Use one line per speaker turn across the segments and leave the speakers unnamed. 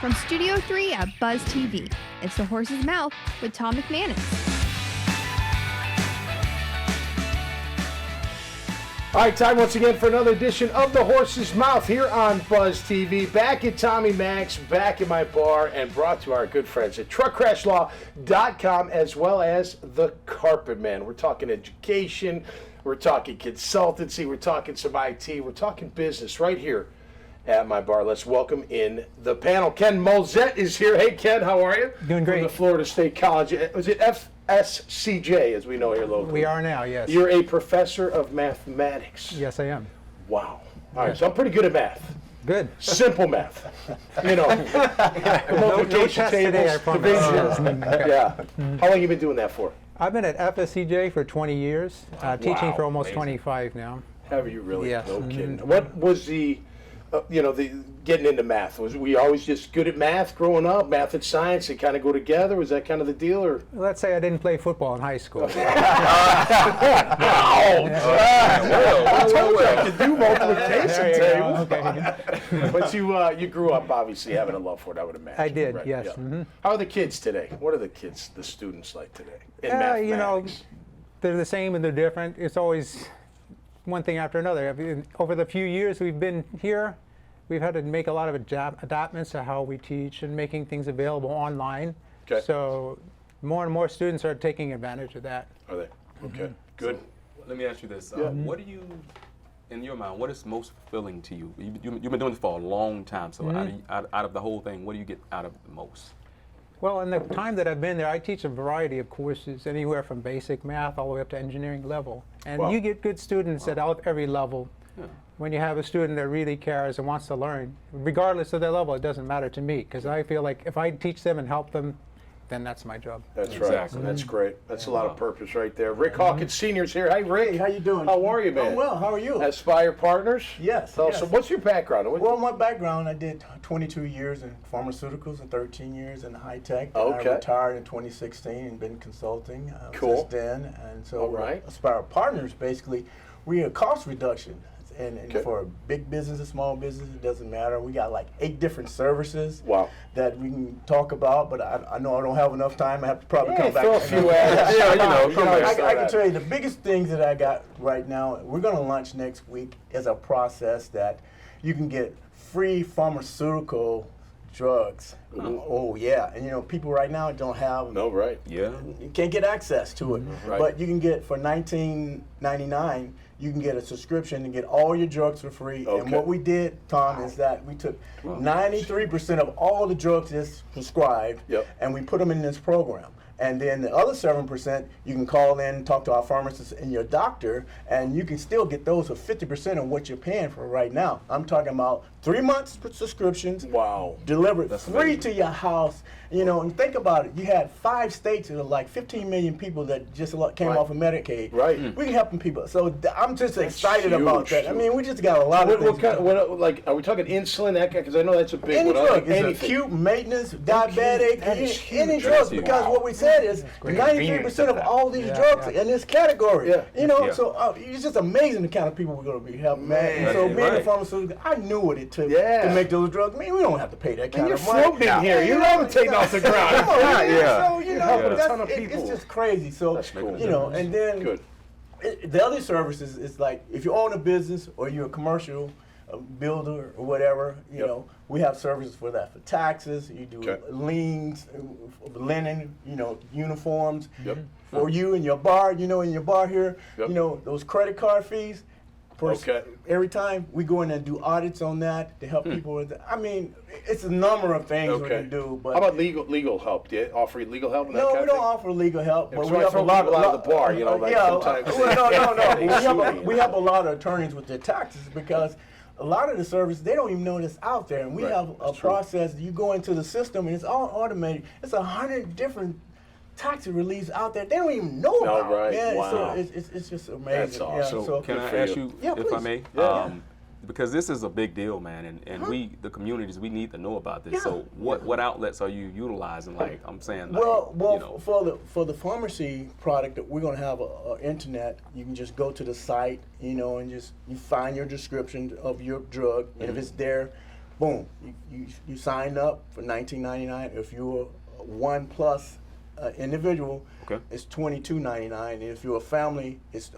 From Studio 3 at Buzz TV, it's The Horse's Mouth with Tom McManus.
All right, time once again for another edition of The Horse's Mouth here on Buzz TV. Back at Tommy Mac's, back in my bar, and brought to our good friends at truckcrashlaw.com as well as The Carpet Man. We're talking education, we're talking consultancy, we're talking some IT, we're talking business right here at my bar. Let's welcome in the panel. Ken Mulzet is here. Hey, Ken, how are you?
Doing great.
From the Florida State College. Was it FSCJ, as we know here locally?
We are now, yes.
You're a professor of mathematics.
Yes, I am.
Wow. All right, so I'm pretty good at math.
Good.
Simple math. You know, multiplication tables, division. Yeah. How long have you been doing that for?
I've been at FSCJ for 20 years, teaching for almost
amazing.
25 now.
Have you really?
Yes.
No kidding. What was the, the getting into math? Was we always just good at math growing up? Math and science, they kind of go together? Was that kind of the deal, or?
Let's say I didn't play football in high school.
I told you I could do multiplication tables.
Okay.
But you grew up obviously having a love for it, I would imagine.
I did,
right?
yes.
Yeah.
Mm-hmm.
How are the kids today? What are the students like today in mathematics?
They're the same and they're different. It's always one thing after another. Over the few years we've been here, we've had to make a lot of adaptations to how we teach and making things available online.
Okay.
So more and more students are taking advantage of that.
Are they? Okay, good.
So, let me ask you this.
Yeah.
What do you, in your mind, what is most fulfilling to you? You've been doing this for a long time, so out of the whole thing, what do you get out of it the most?
Well, in the time that I've been there, I teach a variety of courses, anywhere from basic math all the way up to engineering level. And
Wow.
you get good students at every level.
Yeah.
When you have a student that really cares and wants to learn, regardless of their level, it doesn't matter to me, because I feel like if I teach them and help them, then that's my job.
That's right.
Exactly.
That's great. That's a lot of purpose right there. Ric Hawkins Sr.'s here. Hey, Rick.
Hey, how you doing?
How are you, man?
I'm well. How are you?
Aspire Partners?
Yes.
Tell
yes.
us, what's your background?
Well, my background, I did 22 years in pharmaceuticals and 13 years in high tech.
Okay.
I retired in 2016 and been consulting
Cool.
since then. And so
All right.
Aspire Partners, basically, we're a cost reduction. And
Okay.
for big business and small business, it doesn't matter. We got like 8 different services
Wow.
that we can talk about, but I know I don't have enough time. I have to probably come back.
Throw a few at us.
I can tell you the biggest things that I got right now, we're going to launch next week, is a process that you can get free pharmaceutical drugs. Oh, yeah. And, people right now don't have,
No, right.
Yeah.
you can't get access to it.
Right.
But you can get, for $19.99, you can get a subscription and get all your drugs for free.
Okay.
And what we did, Tom, is that we took 93% of all the drugs that's prescribed,
Yep.
and we put them in this program. And then the other 7%, you can call in, talk to our pharmacist and your doctor, and you can still get those for 50% of what you're paying for right now. I'm talking about 3 months subscriptions,
Wow.
delivered
That's
free
amazing.
to your house. And think about it. You had 5 states with like 15 million people that just came
Right.
off of Medicaid.
Right.
We can help people. So I'm just excited about
huge.
that. I mean, we just got a lot of
What
things.
kind, like, are we talking insulin, that kind? Because I know that's a big
Any
one.
drug, it's
Anything.
acute, maintenance, diabetic,
that is
any
huge.
drug,
That's huge.
because
Wow.
what we said is
great.
93% of all these
Yeah,
drugs
yeah.
in this category.
Yeah.
Yeah.
So it's just amazing the kind of people we're going to be helping.
Man.
And so being
Right.
a pharmaceutical, I knew what it took
Yeah.
to make those drugs. Man, we don't have to pay that
And
kind
you're
of money.
floating here. You're levitating off the ground.
Come on,
Yeah.
So,
You're helping a
that's,
ton of
it's
people.
just crazy. So,
That's cool.
and then
Good.
the other services is like if you own a business or you're a commercial builder or whatever,
Yep.
we have services for that, for taxes. You do
Okay.
liens, linen, uniforms.
Yep.
For you in your bar, in your bar here,
Yep.
those credit card fees.
Okay.
Every time we go in and do audits on that to help people with that. I mean, it's a number of things
Okay.
we do. But
How about legal help? Do you offer legal help in that
no,
kind
we
of
don't
thing?
offer legal help,
Yeah,
but
so
we
I
have a
throw
lot
people out of the bar, like
yeah,
sometimes.
no. We have a lot of attorneys with their taxes because a lot of the service they don't even know it's out there, and we
Right,
have a
that's true.
process. You go into the system, and it's all automated. It's 100 different tax reliefs out there they don't even know
No,
about.
right.
Yeah,
Wow.
so it's just amazing.
That's awesome.
Yeah,
So can
Good
I
for
ask
you.
you,
Yeah,
if I
please.
may?
Yeah.
Because this is a big deal, man, and we, the communities, we need to know about this.
Yeah.
So what outlets are you utilizing? Like I'm saying, like,
Well, for the pharmacy product, we're going to have a internet. You can just go to the site, and just you find your description of your drug, and if it's there, boom, you sign up for $19.99. If you're a 1+ individual,
Okay.
it's $22.99, and if you're a family, it's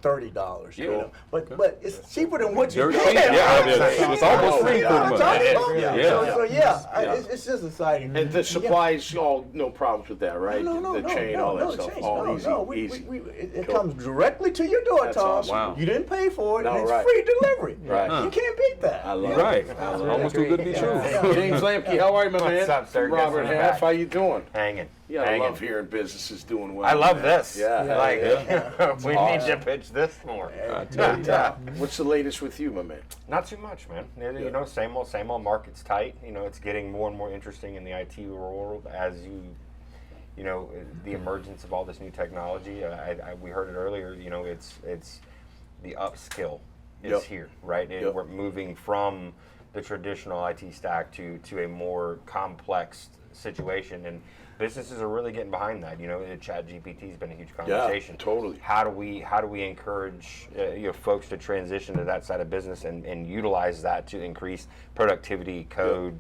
$30.
Yeah.
You know? But
Okay.
but it's cheaper than what you
Very
get.
cheap. Yeah, it's almost free
You know
pretty
what I'm
much.
talking
It
about?
is. Yeah.
So
Yeah.
it's just exciting.
And the supplies, all no problems with that, right?
No,
the chain, all that
the
stuff,
chain.
all
No,
easy,
no,
easy.
It
Cool.
comes directly to your door,
That's
Tom.
awesome.
Wow.
You didn't pay for it,
No,
and it's
right.
free delivery.
Right.
You can't beat that.
I love
You
it.
know?
Right. Almost too good to be true.
James Lampke, how are you, my man?
What's up, sir?
Robert
Guess who's
Half,
back?
how you doing?
Hanging.
Yeah, I
Hanging.
love hearing businesses doing well.
I love
man.
this.
Yeah.
Like, we need
awesome.
to pitch this more.
I tell you.
Yeah.
What's the latest with you, my man?
Not too much, man. You know, same old, same old. Market's tight. You know, it's getting more and more interesting in the IT world as you know, the emergence of all this new technology. We heard it earlier. You know, it's the upskill is
Yep.
here, right? And
Yep.
we're moving from the traditional IT stack to a more complex situation, and businesses are really getting behind that. You know, ChatGPT has been a huge conversation.
totally.
How do we encourage folks to transition to that side of business and utilize that to increase productivity, code,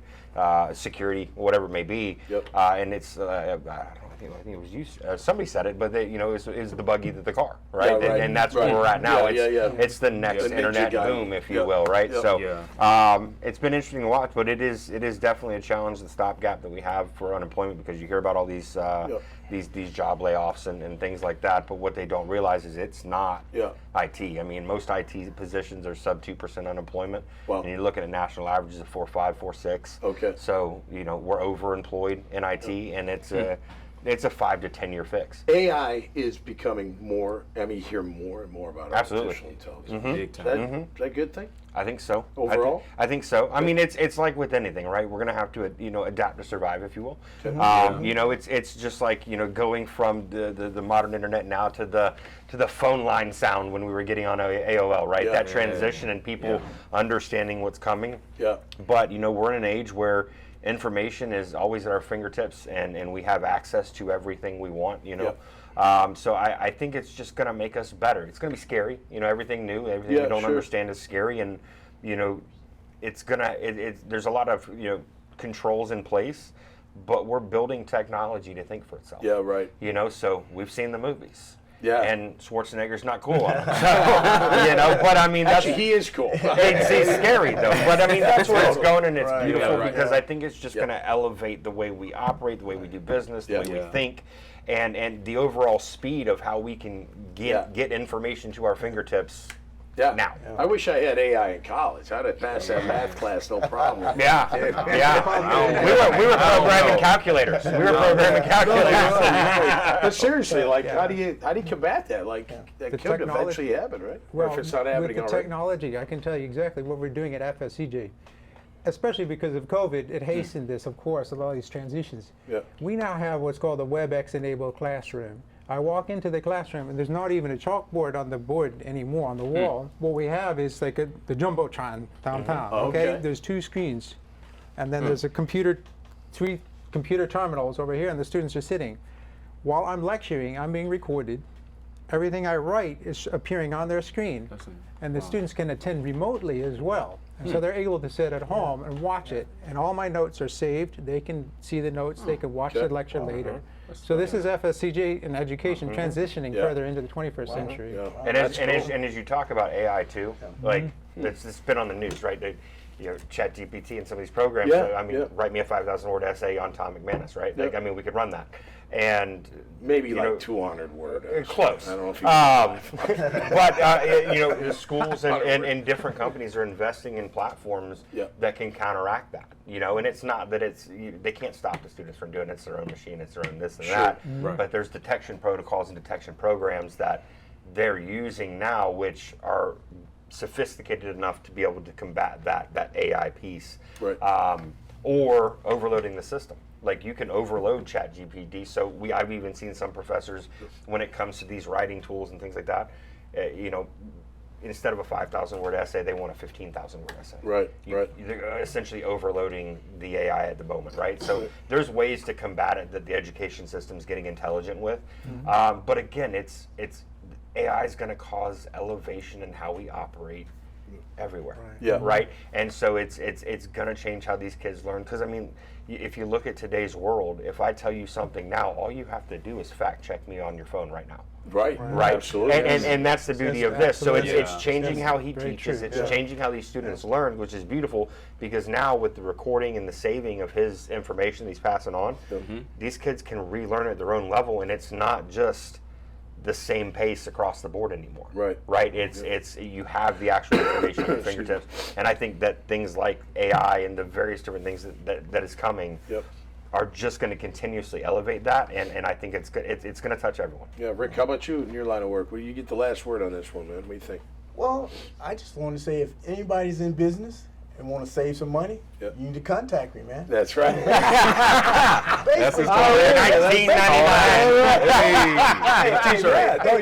security, whatever it may be?
Yep.
And it's I think it was you. Somebody said it, but is the buggy the car, right?
Yeah, right.
And that's
Right.
where we're at now.
Yeah.
It's the next
The ninja
internet
guy.
boom, if you
Yep.
will, right?
Yep.
So
Yeah.
it's been interesting to watch, but it is definitely a challenge, the stopgap that we have for unemployment, because you hear about all these these job layoffs and things like that. But what they don't realize is it's not IT. I mean, most IT positions are sub 2% unemployment,
Wow.
and you're looking at national averages of 4.5, 4.6.
Okay.
So you know we're overemployed in IT, and it's a 5 to 10 year fix.
AI is becoming more, I mean, you hear more and more about
Absolutely.
artificial intelligence.
Big
Is
time.
that, is that a good thing?
I think so.
Overall?
I think so. I mean, it's like with anything, right? We're gonna have to, adapt to survive, if you will. You know, it's just like going from the modern internet now to the phone line sound when we were getting on AOL, right?
Yeah.
That transition and people understanding what's coming.
Yeah.
But we're in an age where information is always at our fingertips, and we have access to everything we want. So I think it's just going to make us better. It's going to be scary. Everything new, everything we don't
sure.
understand is scary, and it's gonna. There's a lot of controls in place, but we're building technology to think for itself.
Yeah, right.
So we've seen the movies.
Yeah.
And Schwarzenegger's not cool on it. So, but I mean, that's,
Actually, he is cool.
it's scary though. But I mean, that's where it's going, and it's
Right.
beautiful
Yeah, right.
because I think it's just going to elevate the way we operate, the way we do business, the way we
Yeah.
think, and the overall speed of how we can get information to our fingertips.
Yeah.
Now.
I wish I had AI in college. I'd have passed that math class, no problem.
Yeah. We were programming calculators. We were programming calculators.
But seriously, like, how do you combat that? Like, that
The
could
technology-
eventually happen, right? Or
Well,
if it's not happening
with the
already.
technology, I can tell you exactly what we're doing at FSCJ. Especially because of COVID, it hastened this, of course, of all these transitions.
Yeah.
We now have what's called a WebEx-enabled classroom. I walk into the classroom, and there's not even a chalkboard on the board anymore on the wall. What we have is like the Jumbotron downtown.
Okay.
There's 2 screens, and then there's a 3 computer terminals over here, and the students are sitting. While I'm lecturing, I'm being recorded. Everything I write is appearing on their screen, and the students can attend remotely as well. And so they're able to sit at home and watch it, and all my notes are saved. They can see the notes, they can watch the lecture later. So this is FSCJ in education transitioning
Yeah.
further into the 21st century.
Yeah.
And
That's
as you talk about AI too, like it's been on the news, right? ChatGPT and some of these programs.
Yeah,
I mean,
yeah.
write me a 5,000-word essay on Tom McManus, right? Like,
Yeah.
I mean, we could run that, and
Maybe
you
like
know,
200 words.
close.
I don't know if you can
But the schools and different companies are investing in platforms
Yeah.
that can counteract that. And it's not that they can't stop the students from doing it. It's their own machine. It's their own this and that.
Right.
But there's detection protocols and detection programs that they're using now, which are sophisticated enough to be able to combat that AI piece,
Right.
or overloading the system. Like, you can overload ChatGPT. So I've even seen some professors, when it comes to these writing tools and things like that, instead of a 5,000-word essay, they want a 15,000-word essay.
Right, right.
They're essentially overloading the AI at the moment, right? So there's ways to combat it that the education system's getting intelligent with. But again, it's AI is going to cause elevation in how we operate everywhere.
Yeah.
Right. And so it's going to change how these kids learn. Because I mean, if you look at today's world, if I tell you something now, all you have to do is fact check me on your phone right now.
Right. Absolutely.
And that's the beauty of this. So it's changing how he
very
teaches.
true.
It's changing how these students learn, which is beautiful, because now with the recording and the saving of his information he's passing on, these kids can relearn at their own level, and it's not just the same pace across the board anymore. Right. It's you have the actual information at your fingertips, and I think that things like AI and the various different things that is coming are just going to continuously elevate that, and I think it's going to touch everyone.
Yeah, Rick, how about you in your line of work? Well, you get the last word on this one, man. What do you think?
Well, I just want to say, if anybody's in business and want to save some money, you need to contact me, man.
That's right.
That's his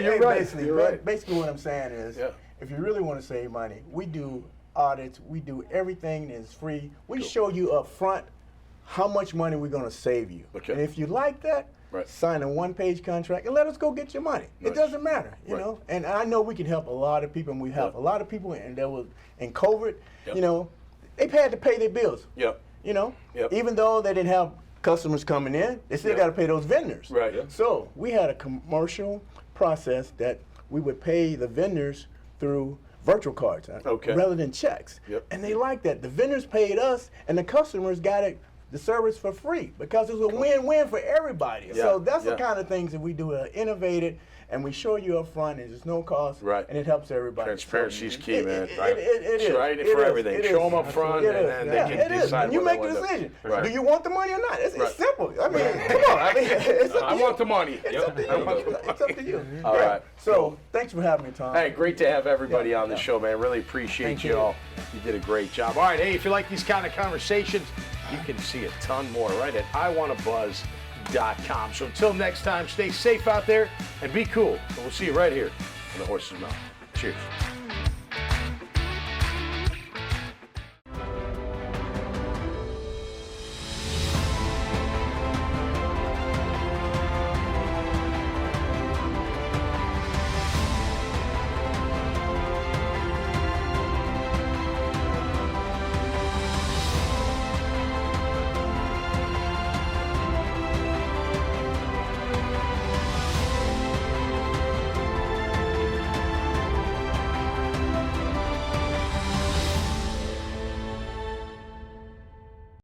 You're right. You're right.
Basically, what I'm saying is, if you really want to save money, we do audits, we do everything that's free. We show you up front how much money we're going to save you.
Okay.
And if you like that, sign a one-page contract and let us go get your money. It doesn't matter, you know. And I know we can help a lot of people, and we help a lot of people. And there was in COVID, you know, they've had to pay their bills. You know, even though they didn't have customers coming in, they still got to pay those vendors. So we had a commercial process that we would pay the vendors through virtual cards rather than checks. And they liked that. The vendors paid us, and the customers got it, the service for free, because it was a win-win for everybody. So that's the kind of things that we do, innovated, and we show you up front, and there's no cost, and it helps everybody.
Transparency is key, man.
It is.
Right, for everything. Show them up front, and then they can decide.
And you make the decision. Do you want the money or not? It's simple. I mean, come on. I mean, it's up to you.
I want the money.
It's up to you. It's up to you.
All right.
So thanks for having me, Tom.
Hey, great to have everybody on the show, man. Really appreciate you all. You did a great job. All right, hey, if you like these kind of conversations, you can see a ton more right at iwanttabuzz.com. So until next time, stay safe out there and be cool. And we'll see you right here in the Horse's Mouth. Cheers.